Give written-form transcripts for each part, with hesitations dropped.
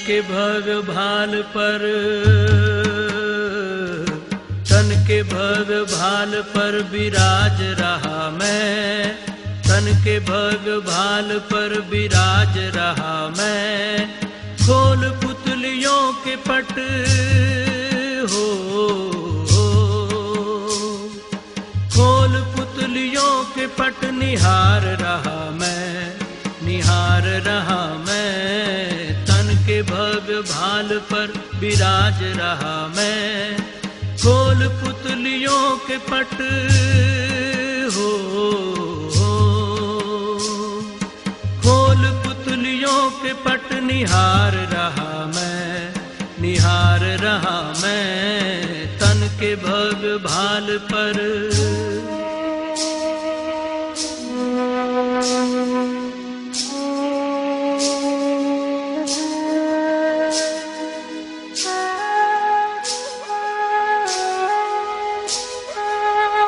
के भग भाल पर, तन के भग भाल पर विराज रहा मैं, तन के भग भाल पर विराज रहा मैं। खोल पुतलियों के पट हो, खोल पुतलियों के पट निहार रहा मैं, निहार रहा मैं। तन के भग भाल पर विराज रहा मैं। खोल पुतलियों के पट हो, खोल पुतलियों के पट निहार रहा मैं, निहार रहा मैं। तन के भग भाल पर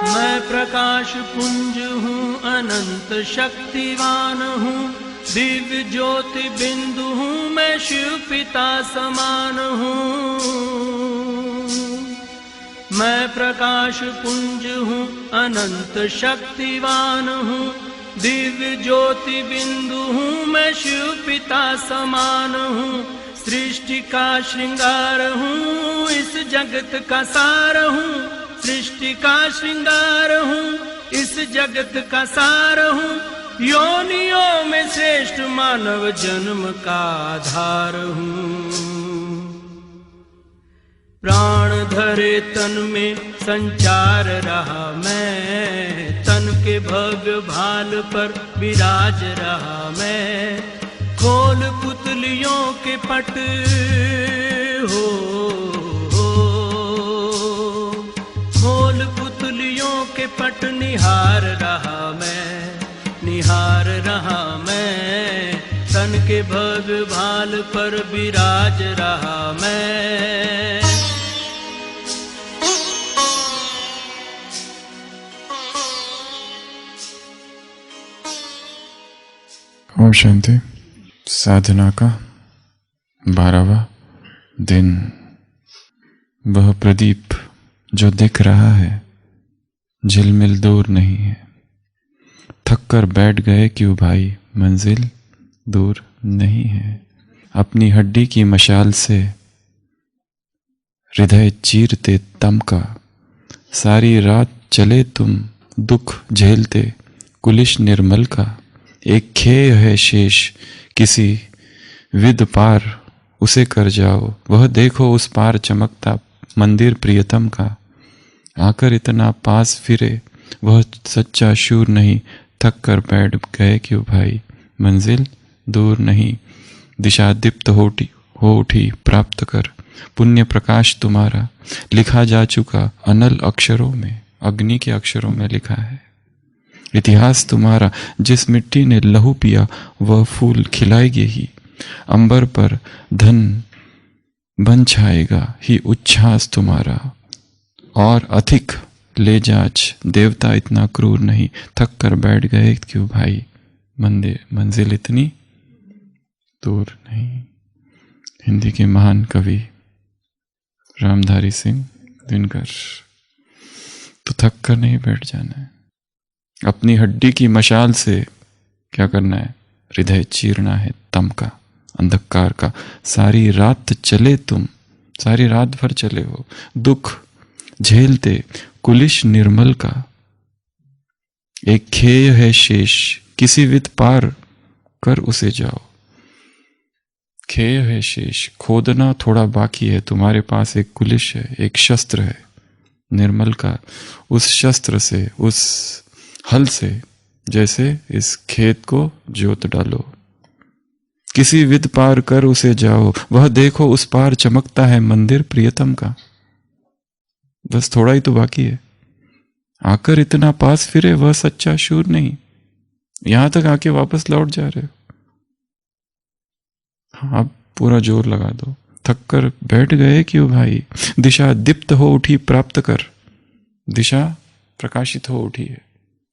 मैं प्रकाश पुंज हूँ, अनंत शक्तिवान हूँ, दिव्य ज्योति बिंदु हूँ, मैं शिव पिता समान हूँ। मैं प्रकाश पुंज हूँ, अनंत शक्तिवान हूँ, दिव्य ज्योति बिंदु हूँ, मैं शिव पिता समान हूँ। सृष्टि का श्रृंगार हूँ, इस जगत का सार हूँ, सृष्टि का श्रृंगार हूँ, इस जगत का सार हूँ। योनियों में श्रेष्ठ मानव जन्म का आधार हूँ। प्राण धरे तन में संचार रहा मैं, तन के भग भाल पर विराज रहा मैं। खोल पुतलियों के पट हो, खोल पुतलियों के पट निहार रहा मैं, निहार रहा मैं। तन के भग भाल पर विराज रहा मैं। ओम शांति। साधना का 12वां दिन। वह प्रदीप जो दिख रहा है झिलमिल दूर नहीं है। थक कर बैठ गए क्यों भाई, मंजिल दूर नहीं है। अपनी हड्डी की मशाल से हृदय चीरते तम का, सारी रात चले तुम दुख झेलते कुलिश निर्मल का। एक खेय है शेष किसी विद पार, उसे कर जाओ वह देखो उस पार चमकता मंदिर प्रियतम का। आकर इतना पास फिरे वह सच्चा शूर नहीं, थक कर बैठ गए क्यों भाई, मंजिल दूर नहीं। दिशा दीप्त हो उठी प्राप्त कर, पुण्य प्रकाश तुम्हारा लिखा जा चुका अनल अक्षरों में, अग्नि के अक्षरों में लिखा है। इतिहास तुम्हारा जिस मिट्टी ने लहू पिया वह फूल खिलाएगी ही। अंबर पर धन बन छाएगा ही उच्छ्वास तुम्हारा, और अधिक ले जाच देवता इतना क्रूर नहीं। थक कर बैठ गए क्यों भाई, मंजिल इतनी दूर नहीं। हिंदी के महान कवि रामधारी सिंह दिनकर। तो थक कर नहीं बैठ जाना है, अपनी हड्डी की मशाल से क्या करना है, हृदय चीरना है तम का, अंधकार का। सारी रात चले तुम, सारी रात भर चले हो दुख झेलते कुलिश निर्मल का। एक खेय है शेष किसी विद पार कर उसे जाओ। खेय है शेष, खोदना थोड़ा बाकी है। तुम्हारे पास एक कुलिश है, एक शस्त्र है निर्मल का। उस शस्त्र से, उस हल से जैसे इस खेत को जोत डालो। किसी विद पार कर उसे जाओ, वह देखो उस पार चमकता है मंदिर प्रियतम का। बस थोड़ा ही तो बाकी है। आकर इतना पास फिरे वह सच्चा शूर नहीं। यहां तक आके वापस लौट जा रहे हो। हाँ, अब पूरा जोर लगा दो। थक कर बैठ गए क्यों भाई, दिशा दीप्त हो उठी प्राप्त कर। दिशा प्रकाशित हो उठी है,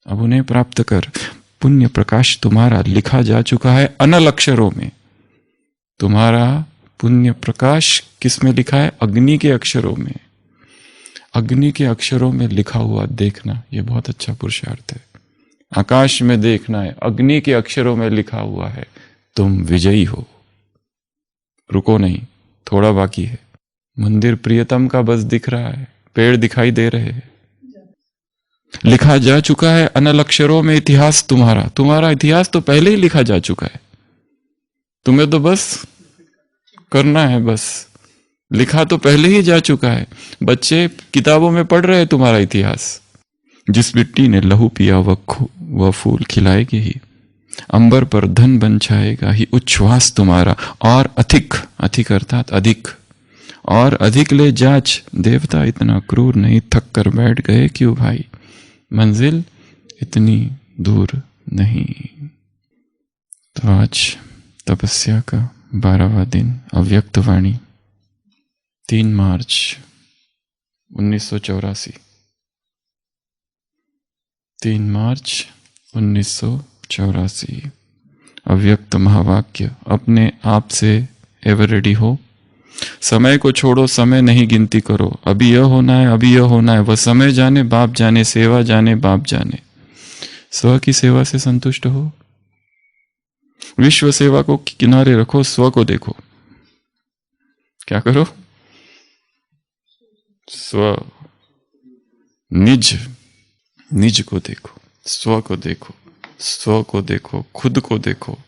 अब उन्हें प्राप्त कर। पुण्य प्रकाश तुम्हारा लिखा जा चुका है अनल अक्षरों में। तुम्हारा पुण्य प्रकाश किस में लिखा है? अग्नि के अक्षरों में। अग्नि के अक्षरों में लिखा हुआ देखना, यह बहुत अच्छा पुरुषार्थ है। आकाश में देखना है, अग्नि के अक्षरों में लिखा हुआ है, तुम विजयी हो। रुको नहीं, थोड़ा बाकी है। मंदिर प्रियतम का बस दिख रहा है, पेड़ दिखाई दे रहे हैं, लिखा जा चुका है अनल अक्षरों में इतिहास तुम्हारा। तुम्हारा इतिहास तो पहले ही लिखा जा चुका है, तुम्हें तो बस करना है। बस लिखा तो पहले ही जा चुका है। बच्चे किताबों में पढ़ रहे हैं तुम्हारा इतिहास। जिस मिट्टी ने लहू पिया वह फूल खिलाएगी ही, अंबर पर धन बन छाएगा ही उच्छ्वास तुम्हारा। और अधिक, अधिक अर्थात अधिक, और अधिक ले जाच देवता इतना क्रूर नहीं, थक कर बैठ गए क्यों भाई, मंजिल इतनी दूर नहीं। तो आज तपस्या का 12वां दिन, अव्यक्त वाणी, 3 मार्च 1984। 3 मार्च 1984। अव्यक्त महावाक्य। अपने आप से एवर रेडी हो। समय को छोड़ो, समय नहीं गिनती करो। अभी यह होना है, अभी यह होना है। वह समय जाने बाप जाने, सेवा जाने बाप जाने। स्व की सेवा से संतुष्ट हो। विश्व सेवा को किनारे रखो, स्व को देखो। क्या करो? स्व, निज, निज को देखो, स्व को देखो, स्व को देखो, खुद को देखो।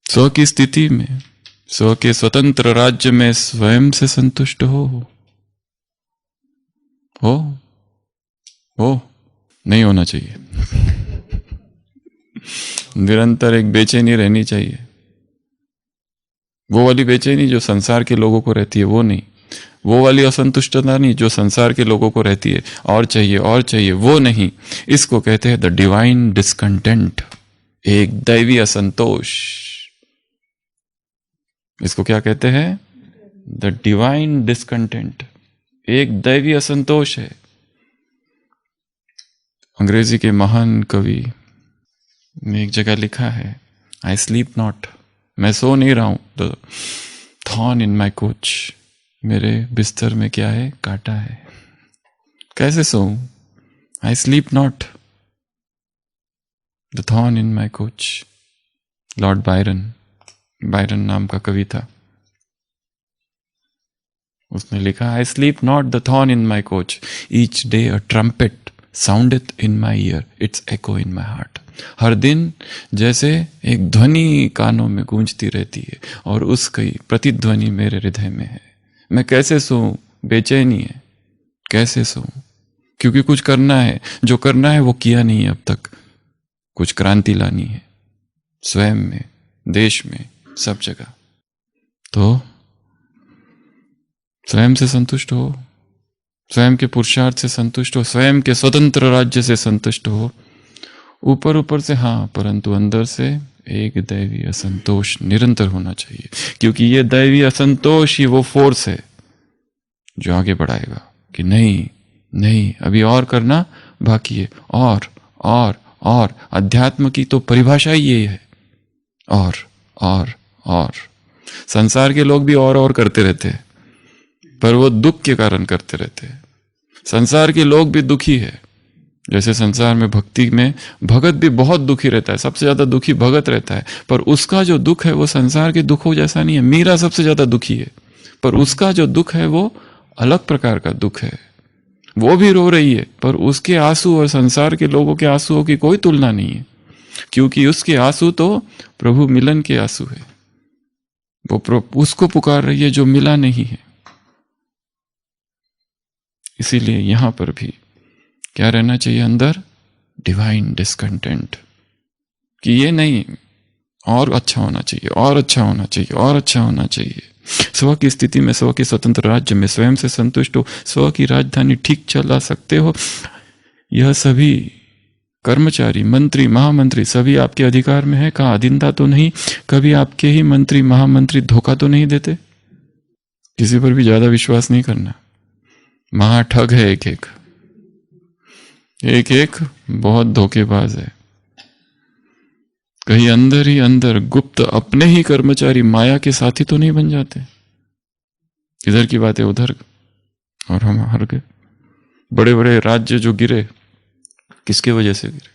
स्व की स्थिति में, स्व के स्वतंत्र राज्य में स्वयं से संतुष्ट हो नहीं होना चाहिए। निरंतर एक बेचैनी रहनी चाहिए। वो वाली बेचैनी जो संसार के लोगों को रहती है, वो नहीं। वो वाली असंतुष्टता नहीं जो संसार के लोगों को रहती है, और चाहिए और चाहिए, वो नहीं। इसको कहते हैं द डिवाइन डिस्कंटेंट, एक दैवी असंतोष। इसको क्या कहते हैं? द डिवाइन डिस्कंटेंट, एक दैवी असंतोष है। अंग्रेजी के महान कवि ने एक जगह लिखा है, आई स्लीप नॉट, मैं सो नहीं रहा हूं। The thorn in my couch, मेरे बिस्तर में क्या है? कांटा है। कैसे सोऊं? I sleep not, the thorn in my couch. Lord Byron नाम का कवि था, उसने लिखा, I sleep not the thorn in my couch, each day a trumpet soundeth in my ear, its echo in my heart. हर दिन जैसे एक ध्वनि कानों में गूंजती रहती है और उसकी प्रतिध्वनि मेरे हृदय में है। मैं कैसे सोऊं? बेचैनी है। कैसे सोऊं? क्योंकि कुछ करना है, जो करना है वो किया नहीं है अब तक। कुछ क्रांति लानी है स्वयं में, देश में, सब जगह। तो स्वयं से संतुष्ट हो, स्वयं के पुरुषार्थ से संतुष्ट हो, स्वयं के स्वतंत्र राज्य से संतुष्ट हो। ऊपर ऊपर से हाँ, परंतु अंदर से एक दैवी असंतोष निरंतर होना चाहिए, क्योंकि ये दैवी असंतोष ही वो फोर्स है जो आगे बढ़ाएगा कि नहीं नहीं, अभी और करना बाकी है, और अध्यात्म की तो परिभाषा ही ये है, और संसार के लोग भी और करते रहते हैं, पर वो दुख के कारण करते रहते हैं। संसार के लोग भी दुखी है। जैसे संसार में भक्ति में भगत भी बहुत दुखी रहता है, सबसे ज्यादा दुखी भगत रहता है, पर उसका जो दुख है वो संसार के दुखों जैसा नहीं है। मीरा सबसे ज्यादा दुखी है, पर उसका जो दुख है वो अलग प्रकार का दुख है। वो भी रो रही है, पर उसके आंसू और संसार के लोगों के आंसुओं की कोई तुलना नहीं है, क्योंकि उसके आंसू तो प्रभु मिलन के आंसू है। वो उसको पुकार रही है जो मिला नहीं है। इसीलिए यहां पर भी क्या रहना चाहिए अंदर? डिवाइन डिस्कंटेंट, कि ये नहीं, और अच्छा होना चाहिए, और अच्छा होना चाहिए, और अच्छा होना चाहिए। स्व की स्थिति में, स्व के स्वतंत्र राज्य में स्वयं से संतुष्ट हो, स्व की राजधानी ठीक चला सकते हो। यह सभी कर्मचारी, मंत्री, महामंत्री सभी आपके अधिकार में है। कहा अधीनता तो नहीं? कभी आपके ही मंत्री, महामंत्री धोखा तो नहीं देते? किसी पर भी ज्यादा विश्वास नहीं करना। महाठग है एक बहुत धोखेबाज है। कहीं अंदर ही अंदर गुप्त अपने ही कर्मचारी माया के साथी तो नहीं बन जाते? इधर की बातें उधर, और हम हार गए। बड़े बड़े राज्य जो गिरे, किसके वजह से गिरे?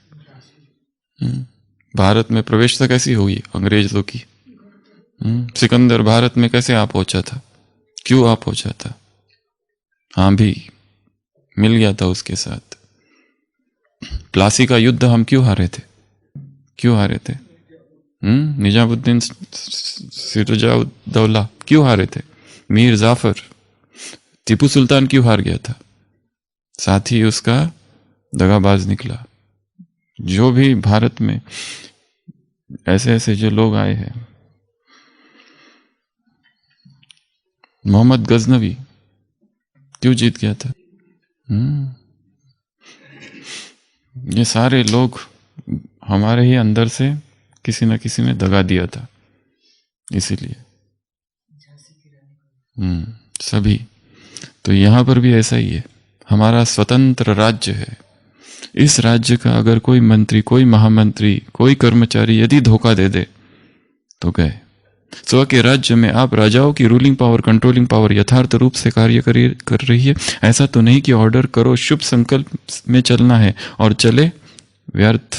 भारत में प्रवेशता कैसी होगी अंग्रेजों की? सिकंदर भारत में कैसे आ पहुंचा था? क्यों आ पहुंचा था? हाँ भी मिल गया था उसके साथ। प्लासी का युद्ध हम क्यों हारे थे? क्यों हारे थे? निजामुद्दीन सिराजुद्दौला क्यों हारे थे? मीर जाफर, टीपू सुल्तान क्यों हार गया था? साथ ही उसका दगाबाज निकला। जो भी भारत में ऐसे ऐसे जो लोग आए हैं, मोहम्मद गजनवी क्यों जीत गया था? ये सारे लोग हमारे ही अंदर से किसी न किसी ने दगा दिया था, इसीलिए सभी। तो यहां पर भी ऐसा ही है। हमारा स्वतंत्र राज्य है। इस राज्य का अगर कोई मंत्री, कोई महामंत्री, कोई कर्मचारी यदि धोखा दे दे तो गए। स्व के राज्य में आप राजाओं की रूलिंग पावर, कंट्रोलिंग पावर यथार्थ रूप से कार्य कर रही है। ऐसा तो नहीं कि ऑर्डर करो, शुभ संकल्प में चलना है और चले व्यर्थ।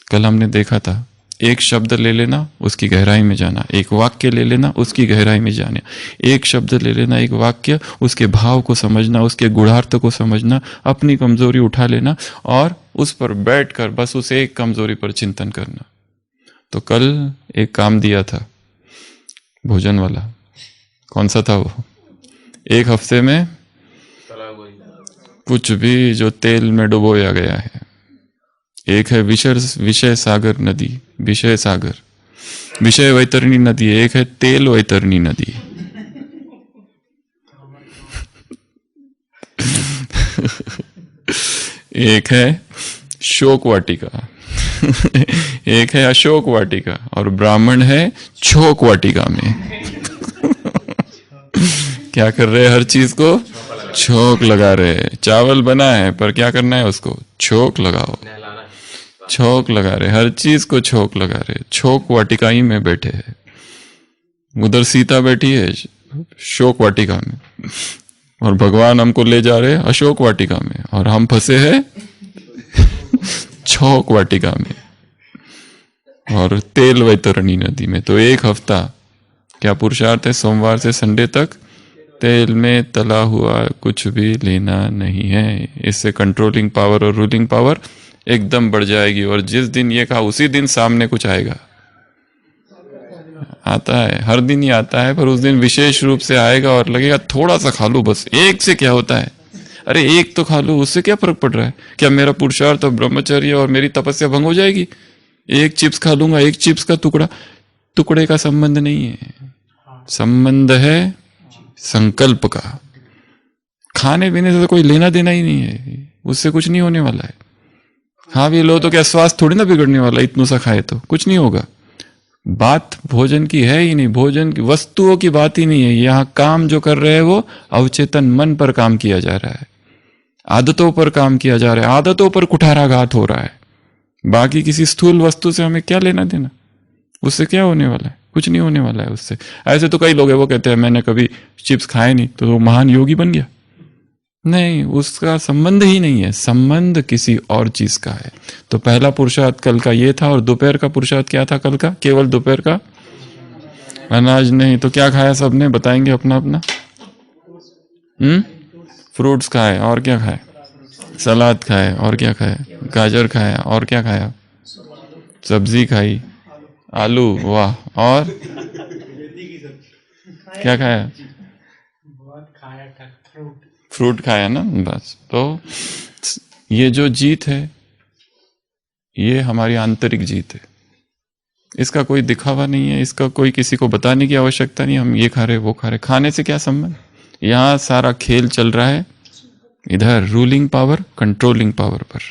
कल हमने देखा था, एक शब्द ले लेना, उसकी गहराई में जाना, एक वाक्य ले लेना, उसकी गहराई में जाना, एक शब्द ले लेना, एक वाक्य, उसके भाव को समझना, उसके गुणार्थ को समझना, अपनी कमजोरी उठा लेना और उस पर बैठकर बस उस एक कमजोरी पर चिंतन करना। तो कल एक काम दिया था भोजन वाला, कौन सा था वो? एक हफ्ते में कुछ भी जो तेल में डुबोया गया है। एक है विषय सागर नदी, विषय सागर, विषय वैतरणी नदी। एक है तेल वैतरणी नदी। एक है शोक वाटिका एक है अशोक वाटिका, और ब्राह्मण है छोक वाटिका में क्या कर रहे हैं? हर चीज को छोक लगा रहे हैं। चावल बना है पर क्या करना है? उसको छोक लगाओ, छोक लगा रहे, हर चीज को छोक लगा रहे। छोक वाटिका ही में बैठे हैं। उधर सीता बैठी है शोक वाटिका में, और भगवान हमको ले जा रहे हैं अशोक वाटिका में, और हम फंसे हैं छोक वाटिका में और तेल वैतरणी नदी में। तो एक हफ्ता क्या पुरुषार्थ है? सोमवार से संडे तक तेल में तला हुआ कुछ भी लेना नहीं है। इससे कंट्रोलिंग पावर और रूलिंग पावर एकदम बढ़ जाएगी। और जिस दिन ये कहा उसी दिन सामने कुछ आएगा। आता है, हर दिन ही आता है, पर उस दिन विशेष रूप से आएगा और लगेगा थोड़ा सा खा लो बस। एक से क्या होता है? अरे एक तो खा लो, उससे क्या फर्क पड़ रहा है? क्या मेरा पुरुषार्थ और ब्रह्मचर्य और मेरी तपस्या भंग हो जाएगी? एक चिप्स खा लूंगा, एक चिप्स का टुकड़े का संबंध नहीं है। संबंध है संकल्प का। खाने पीने से तो कोई लेना देना ही नहीं है, उससे कुछ नहीं होने वाला है। हाँ भी लो तो क्या स्वास्थ्य थोड़ी ना बिगड़ने वाला, इतना सा खाए तो कुछ नहीं होगा। बात भोजन की है ही नहीं, भोजन की वस्तुओं की बात ही नहीं है। यहाँ काम जो कर रहे हैं वो अवचेतन मन पर काम किया जा रहा है, आदतों पर काम किया जा रहा है, आदतों पर कुठाराघात हो रहा है। बाकी किसी स्थूल वस्तु से हमें क्या लेना देना? उससे क्या होने वाला है? कुछ नहीं होने वाला है उससे। ऐसे तो कई लोग हैं वो कहते हैं मैंने कभी चिप्स खाए नहीं तो वो महान योगी बन गया। नहीं, उसका संबंध ही नहीं है। संबंध किसी और चीज का है। तो पहला पुरुषार्थ कल का ये था। और दोपहर का पुरुषार्थ क्या था कल का? केवल दोपहर का अनाज नहीं तो क्या खाया सबने? बताएंगे अपना अपना। फ्रूट्स खाए, और क्या खाए? सलाद खाए, और क्या खाए? गाजर खाया, और क्या खाया? सब्जी खाई, आलू, वाह, और क्या खाया? फ्रूट खाया ना, बस। तो ये जो जीत है ये हमारी आंतरिक जीत है। इसका कोई दिखावा नहीं है, इसका कोई किसी को बताने की आवश्यकता नहीं। हम ये खा रहे वो खा रहे, खाने से क्या संबंध? यहां सारा खेल चल रहा है इधर रूलिंग पावर कंट्रोलिंग पावर पर।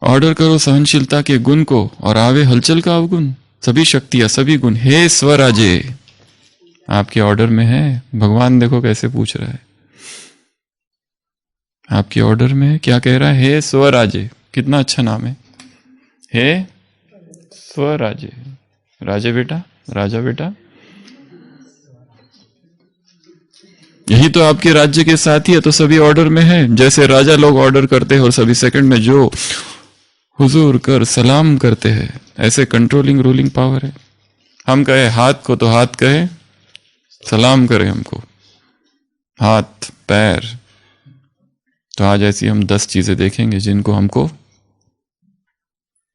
ऑर्डर करो सहनशीलता के गुण को और आवे हलचल का अवगुण। सभी शक्तियां, सभी गुण हे स्वराजे आपके ऑर्डर में है। भगवान देखो कैसे पूछ रहा है, आपके ऑर्डर में है। क्या कह रहा है? हे स्वराजे। कितना अच्छा नाम है, हे स्वराजे। राजे बेटा, राजा बेटा यही तो आपके राज्य के साथी है, तो सभी ऑर्डर में है। जैसे राजा लोग ऑर्डर करते हैं और सभी सेकंड में जो हुजूर कर सलाम करते हैं, ऐसे कंट्रोलिंग रूलिंग पावर है। हम कहे हाथ को तो हाथ कहे सलाम करे हमको, हाथ पैर। तो आज ऐसी हम 10 चीजें देखेंगे जिनको हमको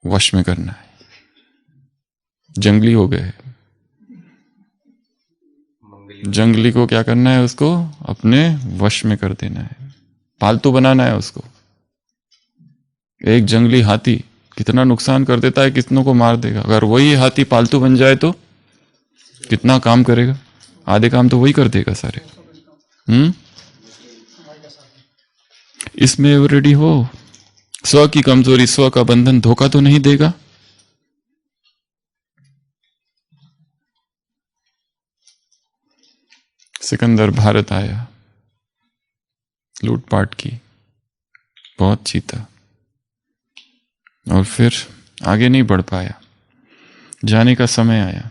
वश में करना है। जंगली हो गए, जंगली को क्या करना है, उसको अपने वश में कर देना है, पालतू बनाना है उसको। एक जंगली हाथी कितना नुकसान कर देता है, कितनों को मार देगा। अगर वही हाथी पालतू बन जाए तो कितना काम करेगा, आधे काम तो वही कर देगा सारे। इसमें रेडी हो, स्व की कमजोरी, स्व का बंधन धोखा तो नहीं देगा। सिकंदर भारत आया, लूटपाट की, बहुत जीता, और फिर आगे नहीं बढ़ पाया। जाने का समय आया,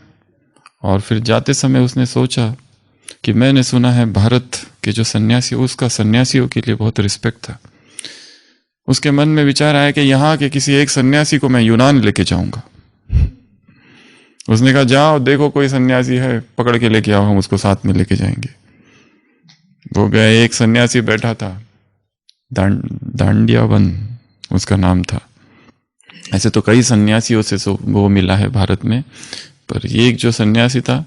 और फिर जाते समय उसने सोचा कि मैंने सुना है भारत के जो सन्यासी, उसका सन्यासियों के लिए बहुत रिस्पेक्ट था। उसके मन में विचार आया कि यहाँ के किसी एक सन्यासी को मैं यूनान लेके जाऊंगा। उसने कहा जाओ देखो कोई सन्यासी है, पकड़ के लेके आओ, हम उसको साथ में लेके जाएंगे। वो गए, एक सन्यासी बैठा था, दांडियावन उसका नाम था। ऐसे तो कई सन्यासियों से वो मिला है भारत में, पर ये एक जो सन्यासी था,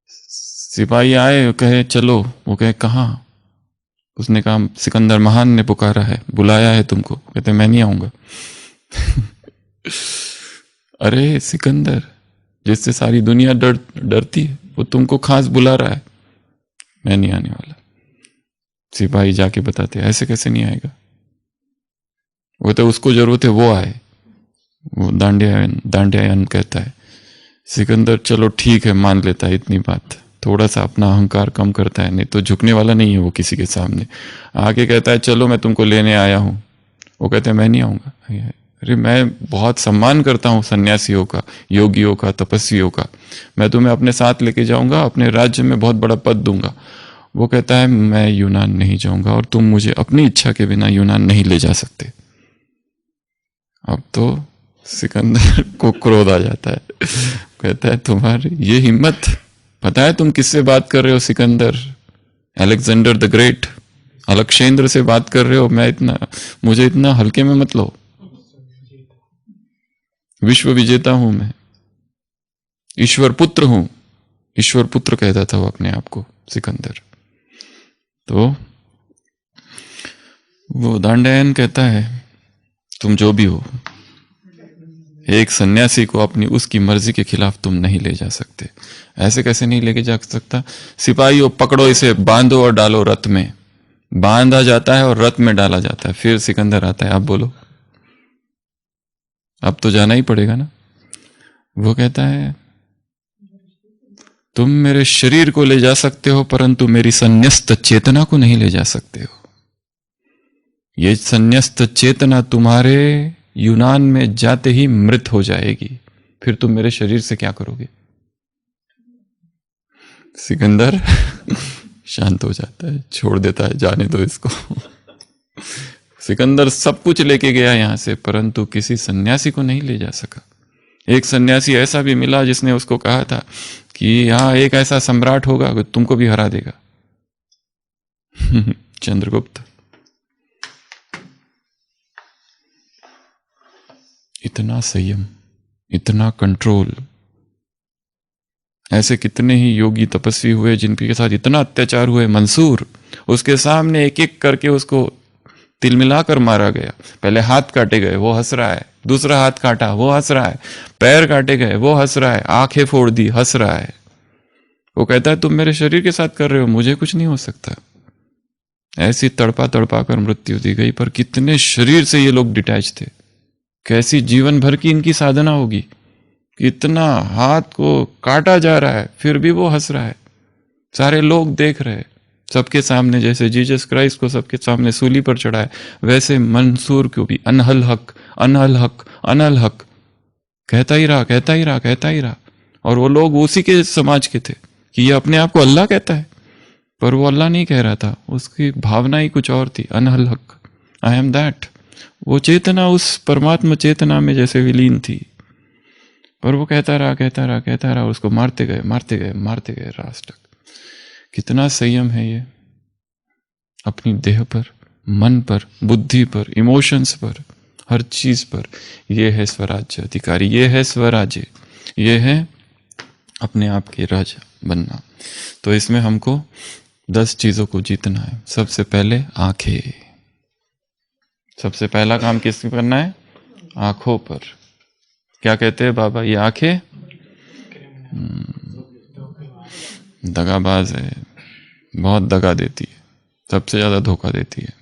सिपाही आए, कहे चलो, वो कहे कहाँ? उसने कहा सिकंदर महान ने पुकारा है, बुलाया है तुमको। कहते मैं नहीं आऊंगा। अरे सिकंदर, जिससे सारी दुनिया डरती है, वो तुमको खास बुला रहा है, मैं नहीं आने वाला। सिपाही जाके बताते ऐसे कैसे नहीं आएगा, वो तो उसको जरूरत है वो आए। वो दांडियायन कहता है सिकंदर चलो ठीक है, मान लेता है इतनी बात, थोड़ा सा अपना अहंकार कम करता है, नहीं तो झुकने वाला नहीं है वो किसी के सामने। आगे कहता है चलो मैं तुमको लेने आया हूं। वो कहते हैं मैं नहीं आऊंगा। अरे मैं बहुत सम्मान करता हूं सन्यासियों का, योगियों का, तपस्वियों का, मैं तुम्हें अपने साथ लेके जाऊंगा, अपने राज्य में बहुत बड़ा पद दूंगा। वो कहता है मैं यूनान नहीं जाऊंगा, और तुम मुझे अपनी इच्छा के बिना यूनान नहीं ले जा सकते। अब तो सिकंदर को क्रोध आ जाता है, कहता है तुम्हारी ये हिम्मत, पता है तुम किससे बात कर रहे हो सिकंदर? अलेक्जेंडर द ग्रेट, अलक्षेंद्र से बात कर रहे हो। मुझे इतना हल्के में मत लो, विश्व विजेता हूं मैं, ईश्वर पुत्र हूं। ईश्वर पुत्र कहता था वो अपने आप को, सिकंदर। तो वो दांडायन कहता है तुम जो भी हो, एक सन्यासी को अपनी उसकी मर्जी के खिलाफ तुम नहीं ले जा सकते। ऐसे कैसे नहीं लेके जा सकता? सिपाहियों पकड़ो इसे, बांधो और डालो रथ में। बांधा जाता है और रथ में डाला जाता है। फिर सिकंदर आता है, आप बोलो अब तो जाना ही पड़ेगा ना। वो कहता है तुम मेरे शरीर को ले जा सकते हो, परंतु मेरी संन्यस्त चेतना को नहीं ले जा सकते हो। ये संन्यस्त चेतना तुम्हारे यूनान में जाते ही मृत हो जाएगी, फिर तुम मेरे शरीर से क्या करोगे? सिकंदर शांत हो जाता है, छोड़ देता है, जाने दो इसको। सिकंदर सब कुछ लेके गया यहां से, परंतु किसी सन्यासी को नहीं ले जा सका। एक सन्यासी ऐसा भी मिला जिसने उसको कहा था कि यहां एक ऐसा सम्राट होगा जो तुमको भी हरा देगा। चंद्रगुप्त। इतना संयम, इतना कंट्रोल। ऐसे कितने ही योगी तपस्वी हुए जिनके साथ इतना अत्याचार हुए। मंसूर, उसके सामने एक एक करके उसको तिलमिलाकर मारा गया। पहले हाथ काटे गए, वो हंस रहा है। दूसरा हाथ काटा, वो हंस रहा है। पैर काटे गए, वो हंस रहा है। आंखें फोड़ दी, हंस रहा है। वो कहता है तुम मेरे शरीर के साथ कर रहे हो, मुझे कुछ नहीं हो सकता। ऐसी तड़पा तड़पा कर मृत्यु दी गई। पर कितने शरीर से ये लोग डिटैच थे, कैसी जीवन भर की इनकी साधना होगी। कितना हाथ को काटा जा रहा है, फिर भी वो हंस रहा है। सारे लोग देख रहे, सबके सामने। जैसे जीसस क्राइस्ट को सबके सामने सूली पर चढ़ाए, वैसे मंसूर को भी अनहल हक, अनहल हक, अनहल हक कहता ही रहा, कहता ही रहा, कहता ही रहा। और वो लोग उसी के समाज के थे कि ये अपने आप को अल्लाह कहता है। पर वो अल्लाह नहीं कह रहा था, उसकी भावना ही कुछ और थी, अनहल हक, आई एम दैट। वो चेतना उस परमात्मा चेतना में जैसे विलीन थी, पर वो कहता रहा, उसको मारते गए रास तक। कितना संयम है ये अपनी देह पर, मन पर, बुद्धि पर, इमोशंस पर, हर चीज पर। ये है स्वराज्य अधिकारी, ये है स्वराज्य, ये है अपने आप के राजा बनना। तो इसमें हमको 10 चीजों को जीतना है। सबसे पहले आंखें, सबसे पहला काम किस पे करना है? आंखों पर। क्या कहते हैं बाबा? ये आंखें दगाबाज है, बहुत दगा देती है, सबसे ज्यादा धोखा देती है।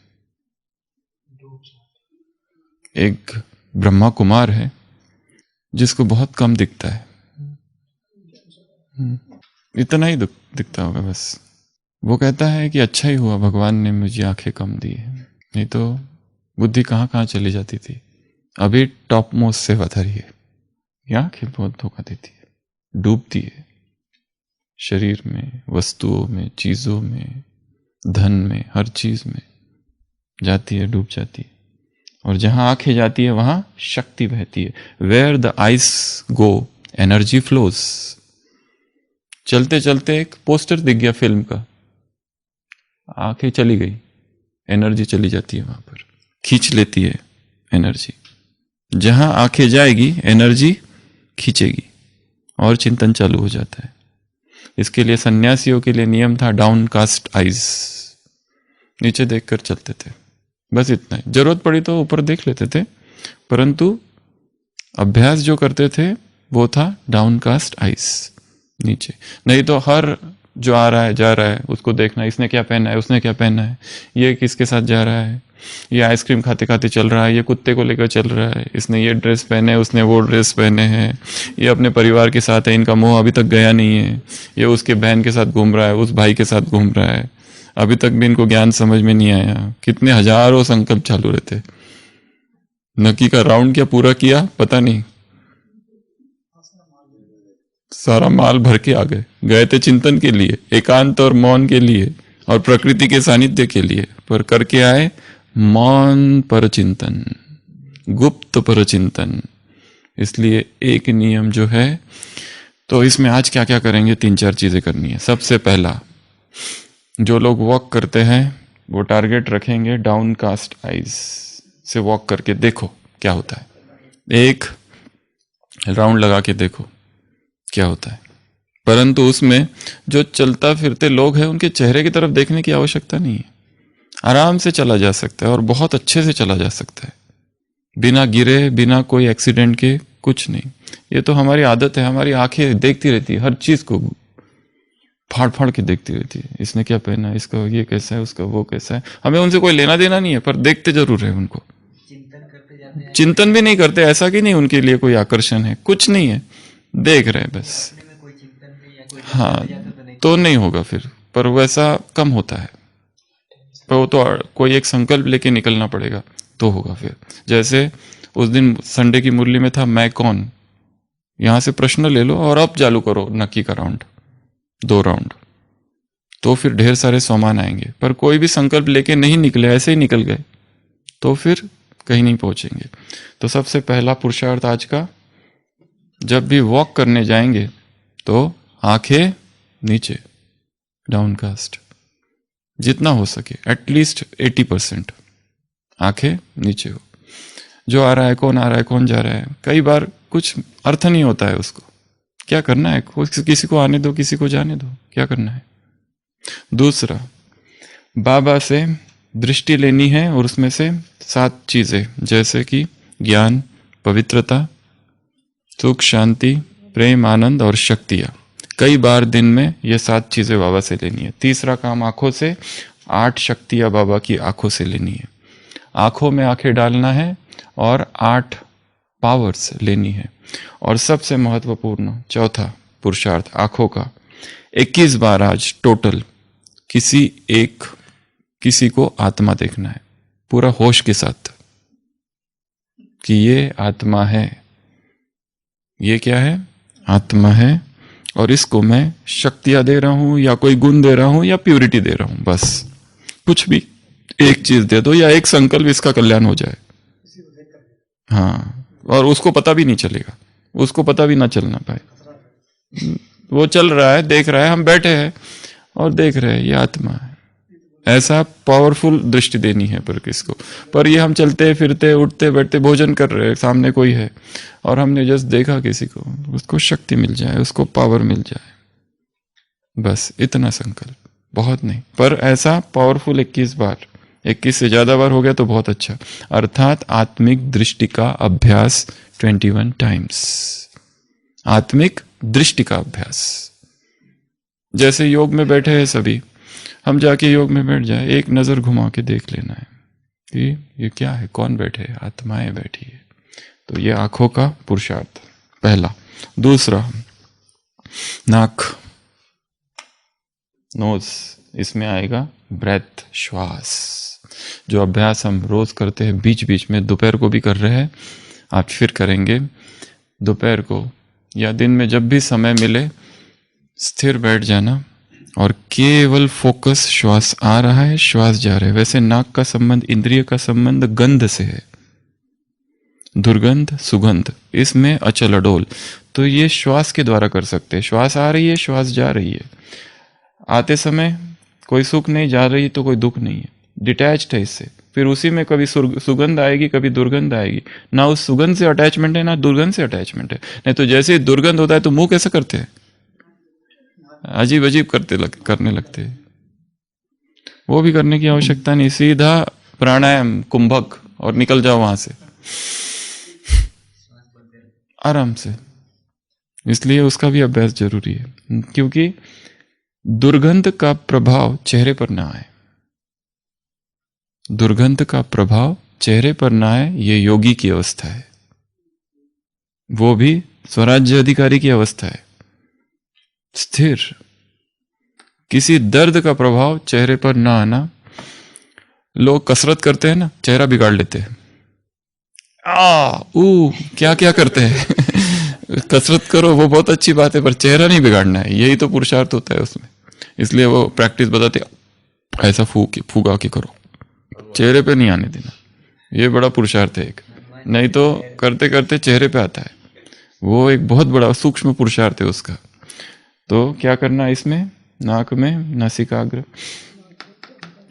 एक ब्रह्मा कुमार है जिसको बहुत कम दिखता है, इतना ही दिखता होगा बस। वो कहता है कि अच्छा ही हुआ भगवान ने मुझे आंखें कम दी है, नहीं तो बुद्धि कहाँ कहाँ चली जाती थी। अभी टॉप मोस्ट से बता रही है, ये आंखें बहुत धोखा देती है, डूबती है शरीर में, वस्तुओं में, चीजों में, धन में, हर चीज में जाती है, डूब जाती है। और जहां आंखें जाती है वहां शक्ति बहती है। Where the eyes go energy flows. चलते चलते एक पोस्टर दिख गया फिल्म का, आंखें चली गई, एनर्जी चली जाती है, वहां पर खींच लेती है एनर्जी। जहां आंखें जाएगी एनर्जी खींचेगी और चिंतन चालू हो जाता है। इसके लिए सन्यासियों के लिए नियम था डाउन कास्ट आइज, नीचे देखकर चलते थे, बस इतना ही। जरूरत पड़ी तो ऊपर देख लेते थे, परंतु अभ्यास जो करते थे वो था डाउन कास्ट आइज, नीचे। नहीं तो हर जो आ रहा है जा रहा है उसको देखना, इसने क्या पहना है, उसने क्या पहना है, ये किसके साथ जा रहा है, ये आइसक्रीम खाते खाते चल रहा है, ये कुत्ते को लेकर चल रहा है, इसने ये ड्रेस पहने है, उसने वो ड्रेस पहने हैं, ये अपने परिवार के साथ है, इनका मोह अभी तक गया नहीं है, ये उसके बहन के साथ घूम रहा है, उस भाई के साथ घूम रहा है, अभी तक भी इनको ज्ञान समझ में नहीं आया। कितने हजारों संकल्प चालू रहते। नकी का राउंड क्या पूरा किया पता नहीं, सारा माल भर के आ गए। गए थे चिंतन के लिए, एकांत और मौन के लिए और प्रकृति के सानिध्य के लिए, पर करके आए मौन पर चिंतन, गुप्त पर चिंतन। इसलिए एक नियम जो है, तो इसमें आज क्या क्या करेंगे, 3-4 चीजें करनी है। सबसे पहला, जो लोग वॉक करते हैं वो टारगेट रखेंगे डाउन कास्ट आइज से वॉक करके देखो क्या होता है। एक राउंड लगा के देखो क्या होता है। परंतु उसमें जो चलता फिरते लोग हैं उनके चेहरे की तरफ देखने की आवश्यकता नहीं है। आराम से चला जा सकता है और बहुत अच्छे से चला जा सकता है, बिना गिरे, बिना कोई एक्सीडेंट के, कुछ नहीं। ये तो हमारी आदत है, हमारी आंखें देखती रहती है, हर चीज को फाड़ फाड़ के देखती रहती है। इसने क्या पहना है, इसका ये कैसा है, उसका वो कैसा है। हमें उनसे कोई लेना देना नहीं है, पर देखते जरूर है उनको। चिंतन भी नहीं करते, ऐसा कि नहीं उनके लिए कोई आकर्षण है, कुछ नहीं है, देख रहे हैं बस। हाँ, तो नहीं होगा फिर, पर वैसा कम होता है। पर वो तो कोई एक संकल्प लेके निकलना पड़ेगा तो होगा फिर। जैसे उस दिन संडे की मुरली में था मैं कौन, यहां से प्रश्न ले लो और अब चालू करो नक्की का राउंड, 2 राउंड, तो फिर ढेर सारे सामान आएंगे। पर कोई भी संकल्प लेके नहीं निकले, ऐसे ही निकल गए, तो फिर कहीं नहीं पहुंचेंगे। तो सबसे पहला पुरुषार्थ आज का, जब भी वॉक करने जाएंगे तो आंखें नीचे, डाउनकास्ट, जितना हो सके एटलीस्ट 80% आंखें नीचे हो। जो आ रहा है, कौन आ रहा है, कौन जा रहा है, कई बार कुछ अर्थ नहीं होता है उसको, क्या करना है, किसी को आने दो, किसी को जाने दो, क्या करना है। दूसरा, बाबा से दृष्टि लेनी है और उसमें से 7 चीजें, जैसे कि ज्ञान, पवित्रता, सुख, शांति, प्रेम, आनंद और शक्तियां, कई बार दिन में ये 7 चीजें बाबा से लेनी है। तीसरा काम आंखों से 8 शक्तियां बाबा की आंखों से लेनी है। आंखों में आंखें डालना है और 8 पावर्स लेनी है। और सबसे महत्वपूर्ण चौथा पुरुषार्थ आंखों का 21 बार आज टोटल किसी को आत्मा देखना है, पूरा होश के साथ, कि ये आत्मा है, ये क्या है, आत्मा है, और इसको मैं शक्तियां दे रहा हूं या कोई गुण दे रहा हूं या प्यूरिटी दे रहा हूं, बस कुछ भी एक चीज दे दो या एक संकल्प, इसका कल्याण हो जाए। हाँ, और उसको पता भी नहीं चलेगा, उसको पता भी ना चलना पाए। वो चल रहा है, देख रहा है, हम बैठे हैं और देख रहे हैं, ये आत्मा है। ऐसा पावरफुल दृष्टि देनी है पर किसको, पर ये हम चलते फिरते उठते बैठते भोजन कर रहे हैं, सामने कोई है और हमने जस्ट देखा किसी को, उसको शक्ति मिल जाए, उसको पावर मिल जाए, बस इतना संकल्प, बहुत नहीं। पर ऐसा पावरफुल 21 बार, 21 से ज्यादा बार हो गया तो बहुत अच्छा। अर्थात आत्मिक दृष्टि का अभ्यास 21 टाइम्स, आत्मिक दृष्टि का अभ्यास। जैसे योग में बैठे हैं सभी, हम जाके योग में बैठ जाए, एक नजर घुमा के देख लेना है कि ये क्या है, कौन बैठे है, आत्माएं बैठी है। तो ये आंखों का पुरुषार्थ पहला। दूसरा, नाक, नोज, इसमें आएगा ब्रेथ, श्वास, जो अभ्यास हम रोज करते हैं, बीच बीच में दोपहर को भी कर रहे हैं, आज फिर करेंगे। दोपहर को या दिन में जब भी समय मिले, स्थिर बैठ जाना और केवल फोकस, श्वास आ रहा है, श्वास जा रहा है। वैसे नाक का संबंध, इंद्रिय का संबंध गंध से है, दुर्गंध सुगंध, इसमें अचल अडोल। तो ये श्वास के द्वारा कर सकते हैं, श्वास आ रही है, श्वास जा रही है, आते समय कोई सुख नहीं, जा रही तो कोई दुख नहीं है, डिटैच्ड है इससे। फिर उसी में कभी सुगंध आएगी, कभी दुर्गंध आएगी, ना उस सुगंध से अटैचमेंट है ना दुर्गंध से अटैचमेंट है। नहीं तो जैसे ही दुर्गंध होता है तो मुंह कैसे करते हैं, अजीब अजीब करने लगते हैं। वो भी करने की आवश्यकता नहीं, सीधा प्राणायाम कुंभक और निकल जाओ वहां से आराम से। इसलिए उसका भी अभ्यास जरूरी है, क्योंकि दुर्गंध का प्रभाव चेहरे पर ना आए, दुर्गंध का प्रभाव चेहरे पर ना आए, ये योगी की अवस्था है, वो भी स्वराज्य अधिकारी की अवस्था है, स्थिर। किसी दर्द का प्रभाव चेहरे पर ना आना। लोग कसरत करते हैं ना, चेहरा बिगाड़ लेते हैं, क्या क्या करते हैं कसरत करो वो बहुत अच्छी बात है, पर चेहरा नहीं बिगाड़ना है, यही तो पुरुषार्थ होता है उसमें। इसलिए वो प्रैक्टिस बताते, ऐसा फूका के करो, चेहरे पे नहीं आने देना, ये बड़ा पुरुषार्थ है एक। नहीं तो करते करते चेहरे पे आता है, वो एक बहुत बड़ा सूक्ष्म पुरुषार्थ है उसका। तो क्या करना, इसमें नाक में नासिकाग्र,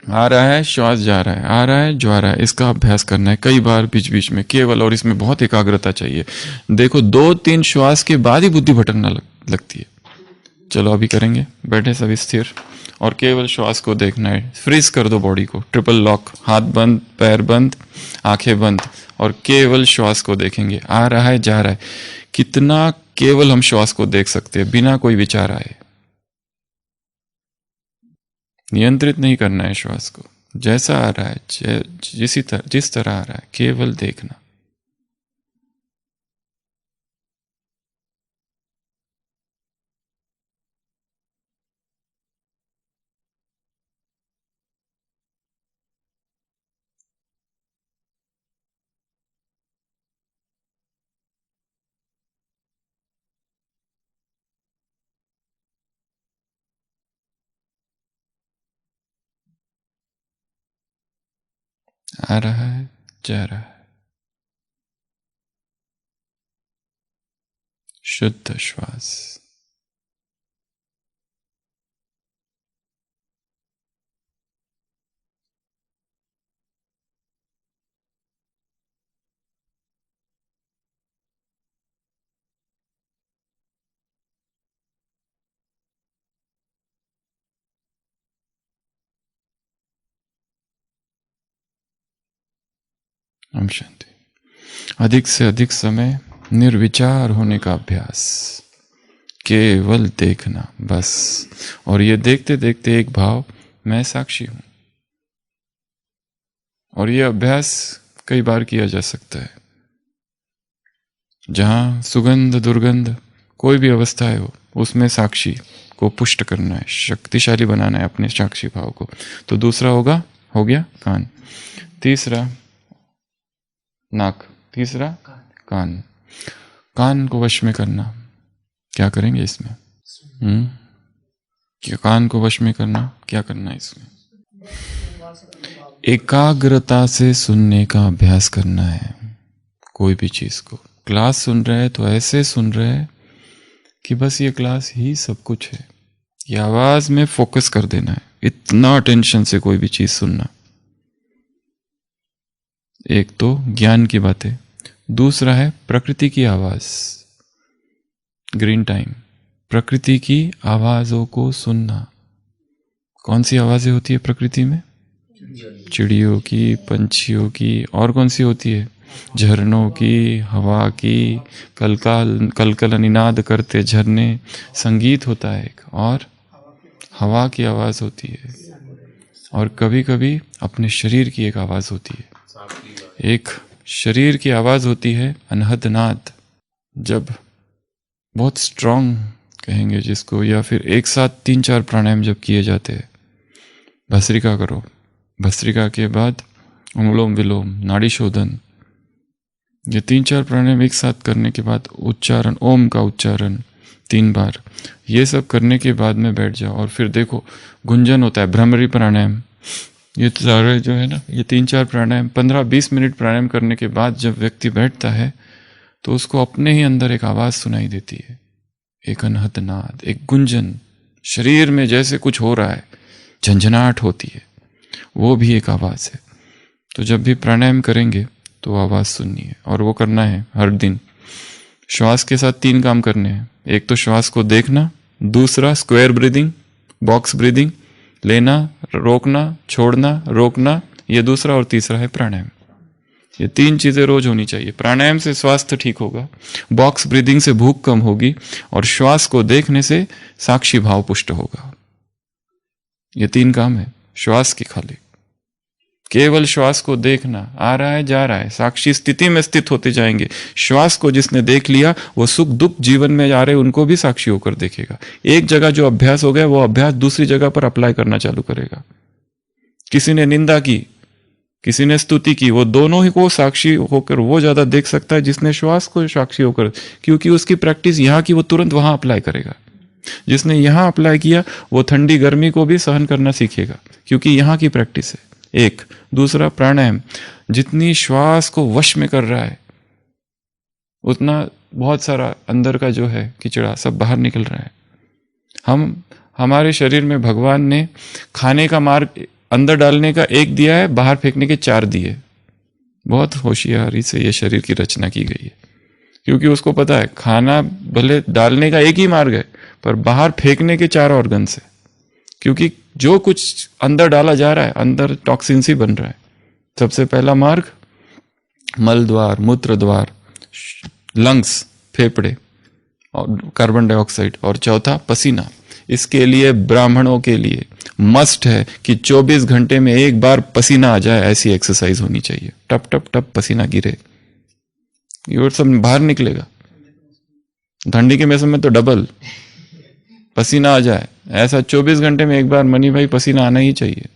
आ रहा है श्वास जा रहा है, आ रहा है जा रहा है, इसका अभ्यास करना है कई बार बीच बीच में केवल। और इसमें बहुत एकाग्रता चाहिए। देखो 2-3 श्वास के बाद ही बुद्धि भटकना लगती है। चलो अभी करेंगे, बैठे सभी स्थिर और केवल श्वास को देखना है। फ्रीज कर दो बॉडी को, ट्रिपल लॉक, हाथ बंद, पैर बंद, आंखें बंद, और केवल श्वास को देखेंगे। आ रहा है जा रहा है, कितना केवल हम श्वास को देख सकते हैं बिना कोई विचार आए। नियंत्रित नहीं करना है श्वास को, जैसा आ रहा है, जिस तरह आ रहा है, केवल देखना। आ रहा है जा रहा है, शुद्ध श्वास। ओम शांति। अधिक से अधिक समय निर्विचार होने का अभ्यास, केवल देखना बस। और ये देखते देखते एक भाव, मैं साक्षी हूं। और ये अभ्यास कई बार किया जा सकता है। जहां सुगंध दुर्गंध कोई भी अवस्थाएं हो, उसमें साक्षी को पुष्ट करना है, शक्तिशाली बनाना है अपने साक्षी भाव को। तो दूसरा हो गया कान, तीसरा नाक, तीसरा कान। कान को वश में करना, क्या करेंगे इसमें? क्या कान को वश में करना, क्या करना है इसमें? एकाग्रता से सुनने का अभ्यास करना है। कोई भी चीज को, क्लास सुन रहे हैं तो ऐसे सुन रहे हैं कि बस ये क्लास ही सब कुछ है। ये आवाज में फोकस कर देना है, इतना अटेंशन से कोई भी चीज सुनना। एक तो ज्ञान की बातें, दूसरा है प्रकृति की आवाज, ग्रीन टाइम, प्रकृति की आवाजों को सुनना। कौन सी आवाजें होती है प्रकृति में? चिड़ियों की, पंछियों की, और कौन सी होती है? झरनों की, हवा की, कलकल निनाद करते झरने, संगीत होता है एक, और हवा की आवाज होती है, और कभी कभी अपने शरीर की एक आवाज होती है। एक शरीर की आवाज होती है अनहद नाद, जब बहुत स्ट्रांग कहेंगे जिसको, या फिर एक साथ 3-4 प्राणायाम जब किए जाते हैं। भस्त्रिका करो, भस्त्रिका के बाद अनुलोम विलोम, नाड़ी शोधन, ये 3-4 प्राणायाम एक साथ करने के बाद उच्चारण, ओम का उच्चारण 3 बार, ये सब करने के बाद में बैठ जाओ। और फिर देखो गुंजन होता है, भ्रमरी प्राणायाम, ये सारे जो है ना, ये 3-4 प्राणायाम 15-20 मिनट प्राणायाम करने के बाद जब व्यक्ति बैठता है तो उसको अपने ही अंदर एक आवाज सुनाई देती है, एक अनहद नाद, एक गुंजन, शरीर में जैसे कुछ हो रहा है, झंझनाहट होती है, वो भी एक आवाज है। तो जब भी प्राणायाम करेंगे तो आवाज सुननी है, और वो करना है हर दिन। श्वास के साथ 3 काम करने हैं। एक तो श्वास को देखना, दूसरा स्क्वायर ब्रीदिंग, बॉक्स ब्रीदिंग, लेना, रोकना, छोड़ना, रोकना, ये दूसरा, और तीसरा है प्राणायाम। ये 3 चीजें रोज होनी चाहिए। प्राणायाम से स्वास्थ्य ठीक होगा, बॉक्स ब्रीदिंग से भूख कम होगी, और श्वास को देखने से साक्षी भाव पुष्ट होगा। ये 3 काम है श्वास की खाली। केवल श्वास को देखना, आ रहा है जा रहा है, साक्षी स्थिति में स्थित होते जाएंगे। श्वास को जिसने देख लिया वो सुख दुख जीवन में जा रहे उनको भी साक्षी होकर देखेगा। एक जगह जो अभ्यास हो गया वो अभ्यास दूसरी जगह पर अप्लाई करना चालू करेगा। किसी ने निंदा की, किसी ने स्तुति की, वो दोनों ही को साक्षी होकर वो ज्यादा देख सकता है जिसने श्वास को साक्षी होकर, क्योंकि उसकी प्रैक्टिस यहाँ की वो तुरंत वहां अप्लाई करेगा। जिसने यहां अप्लाई किया वो ठंडी गर्मी को भी सहन करना सीखेगा, क्योंकि यहां की प्रैक्टिस है। एक, दूसरा प्राणायाम, जितनी श्वास को वश में कर रहा है उतना बहुत सारा अंदर का जो है किचड़ा सब बाहर निकल रहा है। हमारे शरीर में भगवान ने खाने का मार्ग अंदर डालने का 1 दिया है, बाहर फेंकने के 4 दिए। बहुत होशियारी से ये शरीर की रचना की गई है, क्योंकि उसको पता है खाना भले डालने का 1 ही मार्ग है, पर बाहर फेंकने के 4 ऑर्गन से, क्योंकि जो कुछ अंदर डाला जा रहा है अंदर टॉक्सिन्स ही बन रहा है। सबसे पहला मार्ग मल द्वार, मूत्र द्वार, लंग्स, फेफड़े और कार्बन डाइऑक्साइड, और चौथा पसीना। इसके लिए ब्राह्मणों के लिए मस्ट है कि 24 घंटे में 1 बार पसीना आ जाए, ऐसी एक्सरसाइज होनी चाहिए। टप टप टप पसीना गिरे, ये सब बाहर निकलेगा। ठंडी के मौसम में तो डबल पसीना आ जाए, ऐसा 24 घंटे में 1 बार मनी भाई पसीना आना ही चाहिए।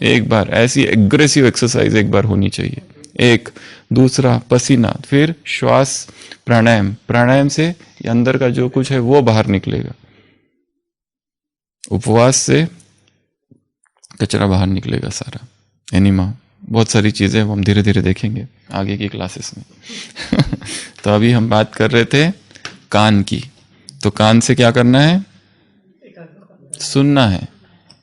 1 बार ऐसी एग्रेसिव एक्सरसाइज 1 बार होनी चाहिए। एक, दूसरा पसीना, फिर श्वास, प्राणायाम। प्राणायाम से अंदर का जो कुछ है वो बाहर निकलेगा। उपवास से कचरा बाहर निकलेगा सारा, एनिमा, बहुत सारी चीजें हम धीरे धीरे देखेंगे आगे की क्लासेस में। तो अभी हम बात कर रहे थे कान की। तो कान से क्या करना है? सुनना है।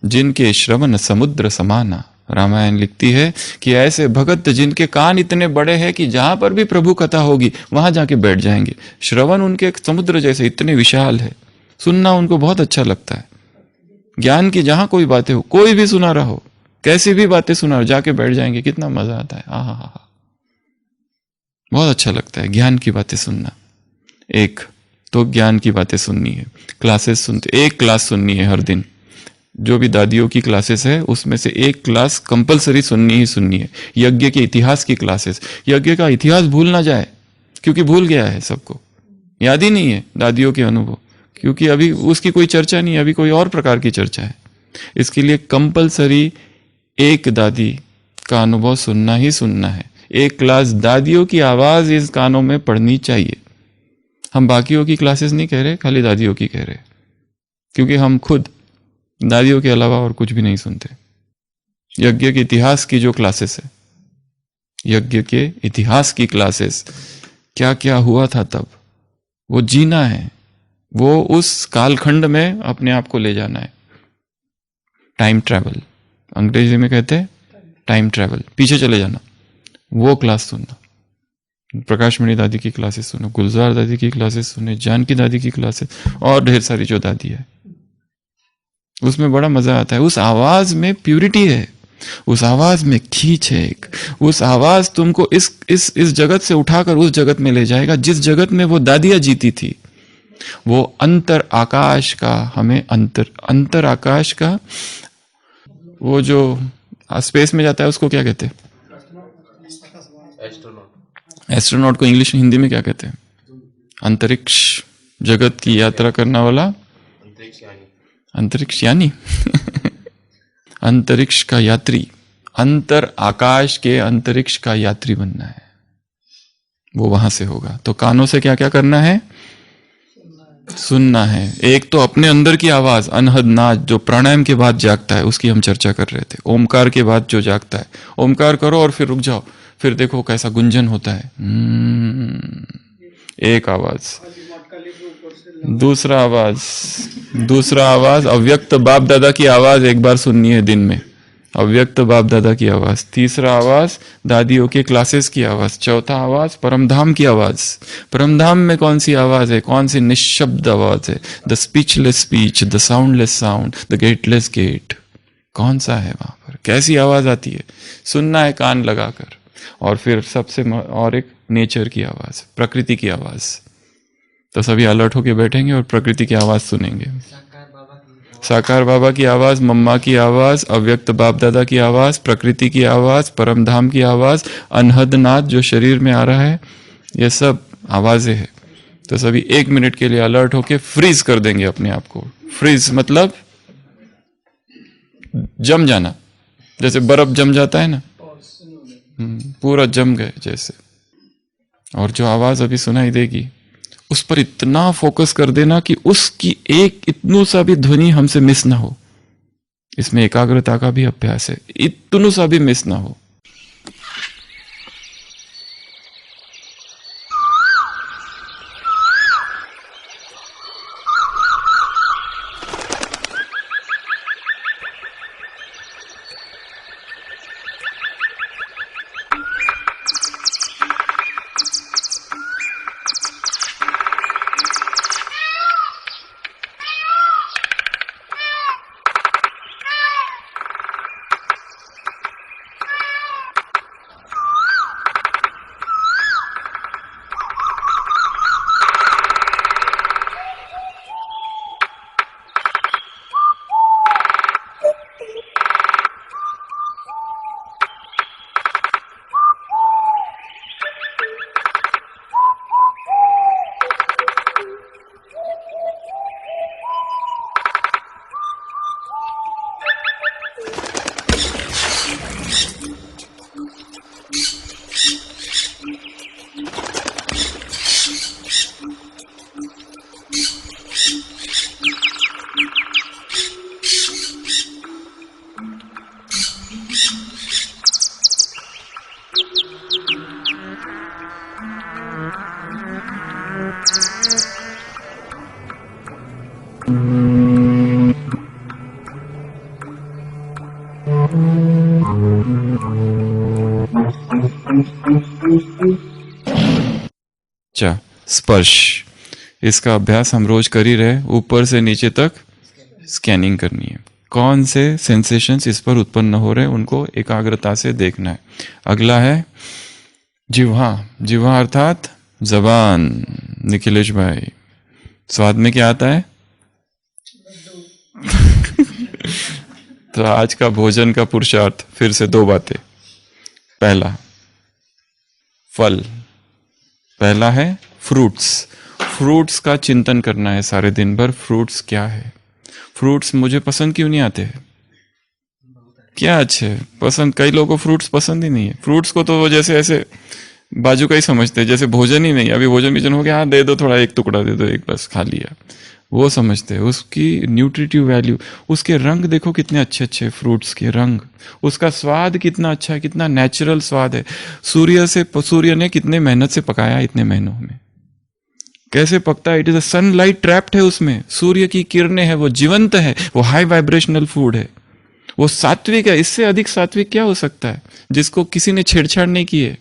जिनके श्रवण समुद्र समाना, रामायण लिखती है कि ऐसे भगत जिनके कान इतने बड़े हैं कि जहां पर भी प्रभु कथा होगी वहां जाके बैठ जाएंगे। श्रवण उनके समुद्र जैसे इतने विशाल है, सुनना उनको बहुत अच्छा लगता है। ज्ञान की जहां कोई बातें हो, कोई भी सुना रहा हो, कैसी भी बातें सुना, जाके बैठ जाएंगे, कितना मजा आता है। आहा, बहुत अच्छा लगता है ज्ञान की बातें सुनना। एक तो ज्ञान की बातें सुननी है, क्लासेस सुनते, 1 क्लास सुननी है हर दिन। जो भी दादियों की क्लासेस है उसमें से 1 क्लास कंपलसरी सुननी ही सुननी है। यज्ञ के इतिहास की क्लासेस, यज्ञ का इतिहास भूल ना जाए, क्योंकि भूल गया है सबको, याद ही नहीं है दादियों के अनुभव, क्योंकि अभी उसकी कोई चर्चा नहीं है, अभी कोई और प्रकार की चर्चा है। इसके लिए कंपलसरी 1 दादी का अनुभव सुनना ही सुनना है। 1 क्लास दादियों की आवाज इस कानों में पढ़नी चाहिए। हम बाकियों की क्लासेस नहीं कह रहे, खाली दादियों की कह रहे। क्योंकि हम खुद दादियों के अलावा और कुछ भी नहीं सुनते। यज्ञ के इतिहास की जो क्लासेस है, यज्ञ के इतिहास की क्लासेस, क्या क्या हुआ था तब, वो जीना है, वो उस कालखंड में अपने आप को ले जाना है। टाइम ट्रैवल अंग्रेजी में कहते हैं, टाइम ट्रैवल, पीछे चले जाना। वो क्लास सुनना, प्रकाश मणि दादी की क्लासेस सुनो, गुलजार दादी की क्लासेस सुने, जानकी दादी की क्लासेस, और ढेर सारी जो दादी है, उसमें बड़ा मजा आता है। उस आवाज में प्यूरिटी है, उस आवाज में खींच है, उस आवाज तुमको इस जगत से उठाकर उस जगत में ले जाएगा जिस जगत में वो दादियां जीती थी। वो अंतर आकाश का, हमें अंतर आकाश का, वो जो स्पेस में जाता है उसको क्या कहते हैं? एस्ट्रोनॉट को इंग्लिश हिंदी में क्या कहते हैं? अंतरिक्ष जगत की यात्रा करने वाला अंतरिक्ष यानी अंतरिक्ष का यात्री, अंतर आकाश के अंतरिक्ष का यात्री बनना है, वो वहां से होगा। तो कानों से क्या क्या करना है? सुनना है। एक तो अपने अंदर की आवाज, अनहद नाद, जो प्राणायाम के बाद जागता है, उसकी हम चर्चा कर रहे थे। ओमकार के बाद जो जागता है, ओमकार करो और फिर रुक जाओ, फिर देखो कैसा गुंजन होता है। एक आवाज, दूसरा आवाज अव्यक्त बाप दादा की आवाज एक बार सुननी है दिन में, अव्यक्त बाप दादा की आवाज। तीसरा आवाज दादियों के क्लासेस की आवाज। चौथा आवाज परमधाम की आवाज। परमधाम में कौन सी आवाज है? कौन सी निशब्द आवाज है? The speechless speech, the soundless sound, the gateless gate. कौन सा है वहां पर? कैसी आवाज आती है? सुनना है कान लगाकर। और फिर और एक नेचर की आवाज, प्रकृति की आवाज। तो सभी अलर्ट होके बैठेंगे और प्रकृति की आवाज सुनेंगे। साकार बाबा की आवाज, मम्मा की आवाज, अव्यक्त बाप दादा की आवाज, प्रकृति की आवाज, परमधाम की आवाज, अनहद नाद जो शरीर में आ रहा है, ये सब आवाजें हैं। तो सभी 1 मिनट के लिए अलर्ट होके फ्रीज कर देंगे अपने आप को। फ्रीज मतलब जम जाना, जैसे बर्फ जम जाता है ना, पूरा जम गए जैसे। और जो आवाज अभी सुनाई देगी उस पर इतना फोकस कर देना कि उसकी एक इतनू सा भी ध्वनि हमसे मिस ना हो। इसमें एकाग्रता का भी अभ्यास है, इतनू सा भी मिस ना हो। अच्छा, स्पर्श, इसका अभ्यास हम रोज कर ही रहे। ऊपर से नीचे तक स्कैनिंग करनी है, कौन से सेंसेशंस इस पर उत्पन्न हो रहे हैं उनको एकाग्रता से देखना है। अगला है जिह्वा। जिह्वा अर्थात जबान। निखिलेश भाई, स्वाद में क्या आता है? तो आज का भोजन का पुरुषार्थ फिर से 2 बातें। पहला फल, पहला है फ्रूट्स। फ्रूट्स का चिंतन करना है सारे दिन भर। फ्रूट्स क्या है? फ्रूट्स मुझे पसंद क्यों नहीं आते हैं? क्या अच्छे पसंद, कई लोगों को फ्रूट्स पसंद ही नहीं है। फ्रूट्स को तो वो जैसे ऐसे बाजू का ही समझते हैं, जैसे भोजन ही नहीं। अभी भोजन हो गया, हाँ दे दो थोड़ा, एक टुकड़ा दे दो, एक बस खा लिया। वो समझते हैं उसकी न्यूट्रिटिव वैल्यू। उसके रंग देखो कितने अच्छे अच्छे फ्रूट्स के रंग, उसका स्वाद कितना अच्छा है, कितना नेचुरल स्वाद है। सूर्य ने कितने मेहनत से पकाया इतने महीनों में, कैसे पकता है। It is a sunlight trapped है उसमें, सूर्य की किरणें है, वो जीवंत है, वो हाई वाइब्रेशनल फूड है, वो सात्विक है। इससे अधिक सात्विक क्या हो सकता है जिसको किसी ने छेड़छाड़ नहीं की है।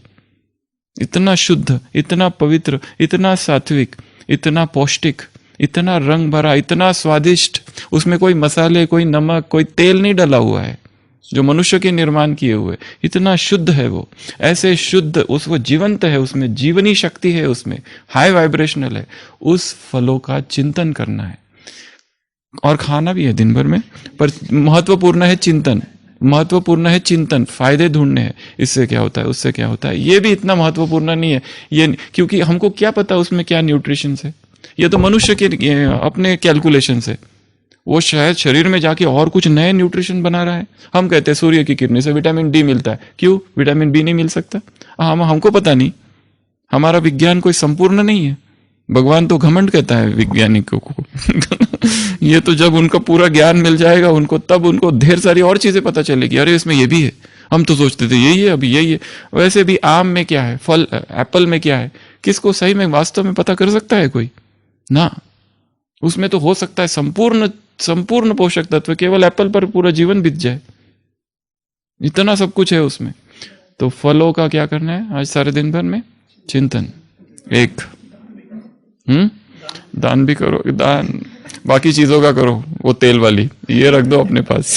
इतना शुद्ध, इतना पवित्र, इतना सात्विक, इतना पौष्टिक, इतना रंग भरा, इतना स्वादिष्ट, उसमें कोई मसाले, कोई नमक, कोई तेल नहीं डला हुआ है, जो मनुष्य के निर्माण किए हुए। इतना शुद्ध है वो, ऐसे शुद्ध, वो जीवंत है, उसमें जीवनी शक्ति है, उसमें हाई वाइब्रेशनल है। उस फलों का चिंतन करना है और खाना भी है दिन भर में, पर महत्वपूर्ण है चिंतन, महत्वपूर्ण है चिंतन, फायदे ढूंढने हैं, इससे क्या होता है, उससे क्या होता है। ये भी इतना महत्वपूर्ण नहीं है ये, क्योंकि हमको क्या पता उसमें क्या न्यूट्रिशन है। ये तो मनुष्य के अपने कैलकुलेशन से, वो शायद शरीर में जाके और कुछ नए न्यूट्रिशन बना रहा है। हम कहते हैं सूर्य की किरणें से विटामिन डी मिलता है, क्यों विटामिन बी नहीं मिल सकता? हमको पता नहीं, हमारा विज्ञान कोई संपूर्ण नहीं है। भगवान तो घमंड कहता है वैज्ञानिकों को ये तो जब उनका पूरा ज्ञान मिल जाएगा उनको, तब उनको ढेर सारी और चीजें पता चलेगी, अरे इसमें ये भी है, हम तो सोचते थे यही है, अभी यही है। वैसे भी आम में क्या है, फल एप्पल में क्या है, किसको सही में वास्तव में पता कर सकता है कोई ना? उसमें तो हो सकता है संपूर्ण पोषक तत्व, केवल एप्पल पर पूरा जीवन बीत जाए, इतना सब कुछ है उसमें। तो फलों का क्या करना है आज सारे दिन भर में? चिंतन। एक दान भी करो, दान बाकी चीजों का करो, वो तेल वाली ये रख दो अपने पास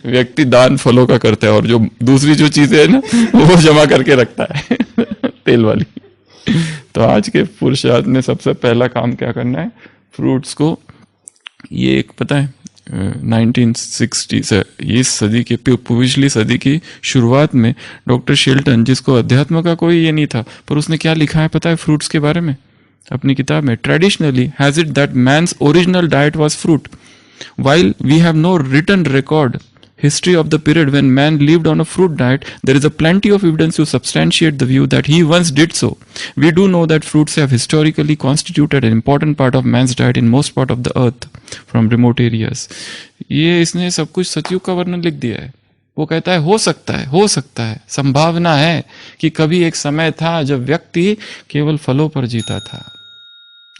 व्यक्ति दान फलों का करता है, और जो दूसरी जो चीजें है ना वो जमा करके रखता है तेल वाली। तो आज के पुरुषार्थ में सबसे पहला काम क्या करना है? फ्रूट्स को, ये एक पता है 1960 से, ये सदी के पिछली सदी की शुरुआत में डॉक्टर शेल्टन, जिसको अध्यात्म का कोई ये नहीं था, पर उसने क्या लिखा है पता है फ्रूट्स के बारे में अपनी किताब में? Traditionally has it that man's original diet was fruit, while we have no written record history of the period when man lived on a fruit diet, there is a plenty of evidence to substantiate the view that he once did so. We do know that fruits have historically constituted an important part of man's diet in most part of the earth from remote areas. ये इसने सब कुछ सतयुग का वर्णन लिख दिया है। वो कहता है हो सकता है, संभावना है कि कभी एक समय था जब व्यक्ति केवल फलों पर जीता था,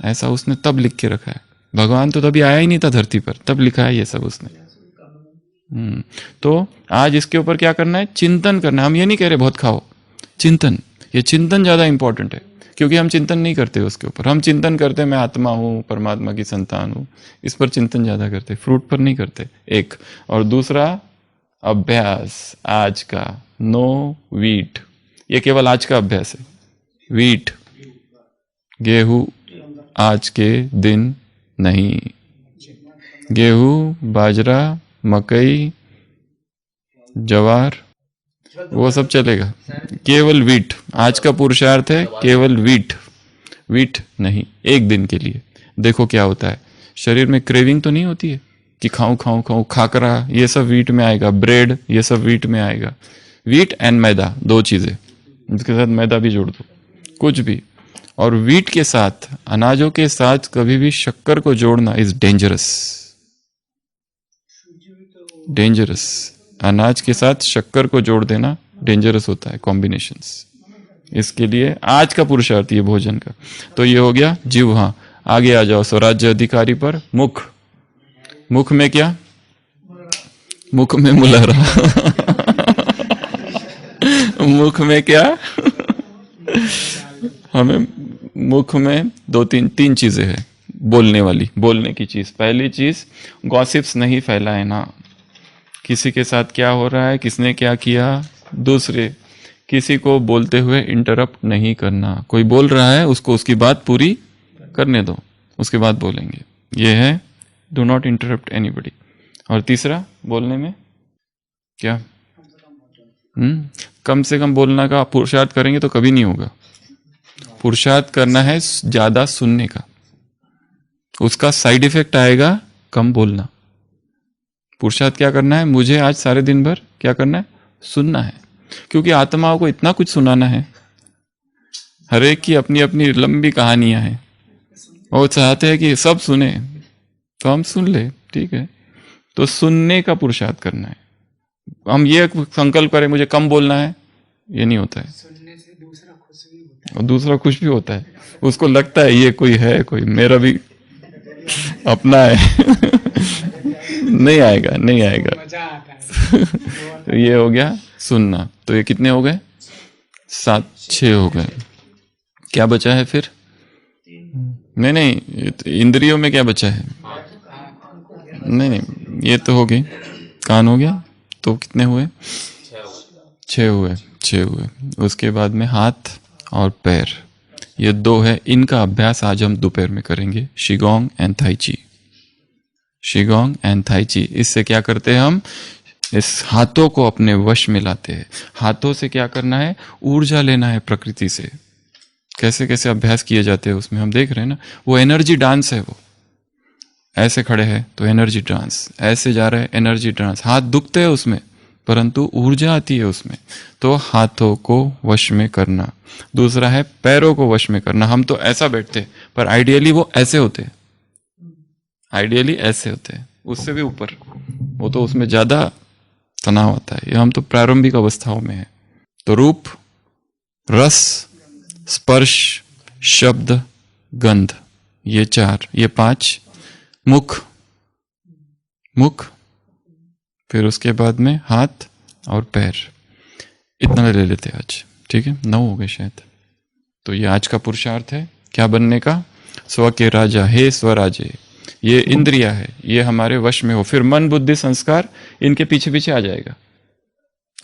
ऐसा उसने तब लिख के रखा है। भगवान तो तभी आया ही नहीं था धरती पर, तब लिखा है ये सब उसने। तो आज इसके ऊपर क्या करना है? चिंतन करना है। हम ये नहीं कह रहे बहुत खाओ, चिंतन, ये चिंतन ज्यादा इंपॉर्टेंट है, क्योंकि हम चिंतन नहीं करते उसके ऊपर। हम चिंतन करते हैं मैं आत्मा हूँ, परमात्मा की संतान हूँ, इस पर चिंतन ज्यादा करते, फ्रूट पर नहीं करते। एक, और दूसरा अभ्यास आज का, नो वीट, ये केवल आज का अभ्यास है। वीट गेहूं आज के दिन नहीं, गेहूं, बाजरा, मकई, जवार वो सब चलेगा, केवल वीट आज का पुरुषार्थ है, केवल वीट नहीं, एक दिन के लिए। देखो क्या होता है, शरीर में क्रेविंग तो नहीं होती है कि खाऊं, खाकरा ये सब वीट में आएगा, ब्रेड ये सब वीट में आएगा। वीट एंड मैदा, दो चीजें, इसके साथ मैदा भी जोड़ दो, कुछ भी। और वीट के साथ, अनाजों के साथ कभी भी शक्कर को जोड़ना इज डेंजरस। अनाज के साथ शक्कर को जोड़ देना डेंजरस होता है, कॉम्बिनेशंस। इसके लिए आज का पुरुषार्थ ये भोजन का। तो ये हो गया जिह्वा। आगे आ जाओ स्वराज्य अधिकारी पर। मुख में क्या? मुख में मुलहरा मुख में क्या? हमें मुख में तीन चीजें हैं बोलने वाली, बोलने की चीज। पहली चीज, गॉसिप्स नहीं फैलाना, किसी के साथ क्या हो रहा है, किसने क्या किया। दूसरे, किसी को बोलते हुए इंटरप्ट नहीं करना, कोई बोल रहा है उसको उसकी बात पूरी करने दो, उसके बाद बोलेंगे। ये है डू नॉट इंटरप्ट एनीबडी। और तीसरा, बोलने में क्या, कम से कम बोलना का पुरुषार्थ करेंगे तो कभी नहीं होगा। पुरुषार्थ करना है ज्यादा सुनने का, उसका साइड इफेक्ट आएगा कम बोलना। पुरुषार्थ क्या करना है? मुझे आज सारे दिन भर क्या करना है? सुनना है, क्योंकि आत्माओं को इतना कुछ सुनाना है, हर एक की अपनी अपनी लंबी कहानियां हैं, वो चाहते हैं कि सब सुने, तो हम सुन ले, ठीक है। तो सुनने का पुरुषार्थ करना है। हम ये संकल्प करें मुझे कम बोलना है, ये नहीं होता है। सुनने से दूसरा खुश भी होता है, और दूसरा खुश भी होता है, उसको लगता है ये कोई है, कोई मेरा भी अपना है। नहीं आएगा, नहीं आएगा। मजा आता है। तो ये हो गया सुनना। तो ये कितने हो गए? 7 6 हो गए। क्या बचा है फिर? नहीं, इंद्रियों में क्या बचा है? नहीं, ये तो हो गई। कान हो गया, तो कितने हुए? 6 हुए। उसके बाद में हाथ और पैर, ये 2 है। इनका अभ्यास आज हम दोपहर में करेंगे, शिगोंग एंड थाई ची। शिगोंग एंड थाई ची, इससे क्या करते हैं हम? इस हाथों को अपने वश में लाते हैं। हाथों से क्या करना है? ऊर्जा लेना है प्रकृति से। कैसे कैसे अभ्यास किए जाते हैं उसमें हम देख रहे हैं ना। वो एनर्जी डांस है। वो ऐसे खड़े हैं तो एनर्जी डांस, ऐसे जा रहे हैं एनर्जी डांस। हाथ दुखते हैं उसमें, परंतु ऊर्जा आती है उसमें। तो हाथों को वश में करना। दूसरा है पैरों को वश में करना। हम तो ऐसा बैठते, पर आइडियली वो ऐसे होते, आइडियली ऐसे होते हैं, उससे भी ऊपर। वो तो उसमें ज्यादा तनाव आता है। ये हम तो प्रारंभिक अवस्थाओं में है। तो रूप, रस, स्पर्श, शब्द, गंध, ये 4, ये 5। मुख, फिर उसके बाद में हाथ और पैर। इतना ले लेते आज, ठीक है। 9 हो गए शायद। तो ये आज का पुरुषार्थ है क्या बनने का? स्व के राजा, हे स्वराजे। ये इंद्रिया है, ये हमारे वश में हो। फिर मन, बुद्धि, संस्कार इनके पीछे पीछे आ जाएगा।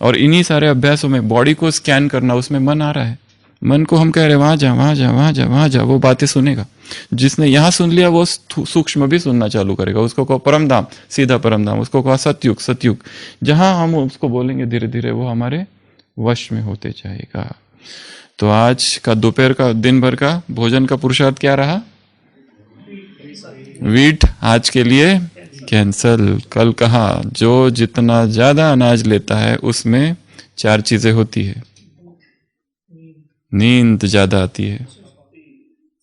और इन्हीं सारे अभ्यासों में बॉडी को स्कैन करना, उसमें मन आ रहा है। मन को हम कह रहे हैं वहां जा, वहां जा, वहां जा, वहां जा, वो बातें सुनेगा। जिसने यहां सुन लिया वो सूक्ष्म भी सुनना चालू करेगा। उसको कहो परमधाम, सीधा परमधाम। उसको कहो सतयुग, सतयुग। जहां हम उसको बोलेंगे धीरे धीरे वो हमारे वश में होते जाएगा। तो आज का दोपहर का, दिन भर का भोजन का पुरुषार्थ क्या रहा? वीट आज के लिए कैंसल। कल कहा जो जितना ज्यादा अनाज लेता है उसमें 4 चीजें होती है। नींद ज्यादा आती है,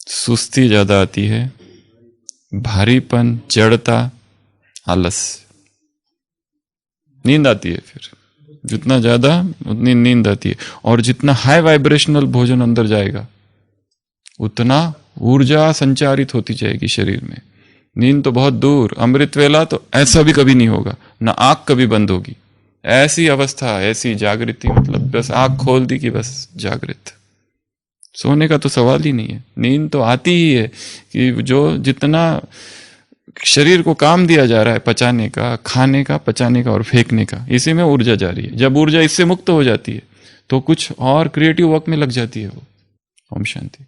सुस्ती ज्यादा आती है, भारीपन, जड़ता, आलस। नींद आती है। फिर जितना ज्यादा उतनी नींद आती है। और जितना हाई वाइब्रेशनल भोजन अंदर जाएगा उतना ऊर्जा संचारित होती जाएगी शरीर में। नींद तो बहुत दूर, अमृत वेला तो ऐसा भी कभी नहीं होगा, ना आंख कभी बंद होगी। ऐसी अवस्था, ऐसी जागृति, मतलब बस आंख खोल दी कि बस जागृत। सोने का तो सवाल ही नहीं है। नींद तो आती ही है कि जो जितना शरीर को काम दिया जा रहा है पचाने का, खाने का, पचाने का और फेंकने का, इसी में ऊर्जा जा रही है। जब ऊर्जा इससे मुक्त हो जाती है तो कुछ और क्रिएटिव वर्क में लग जाती है वो। ओम शांति।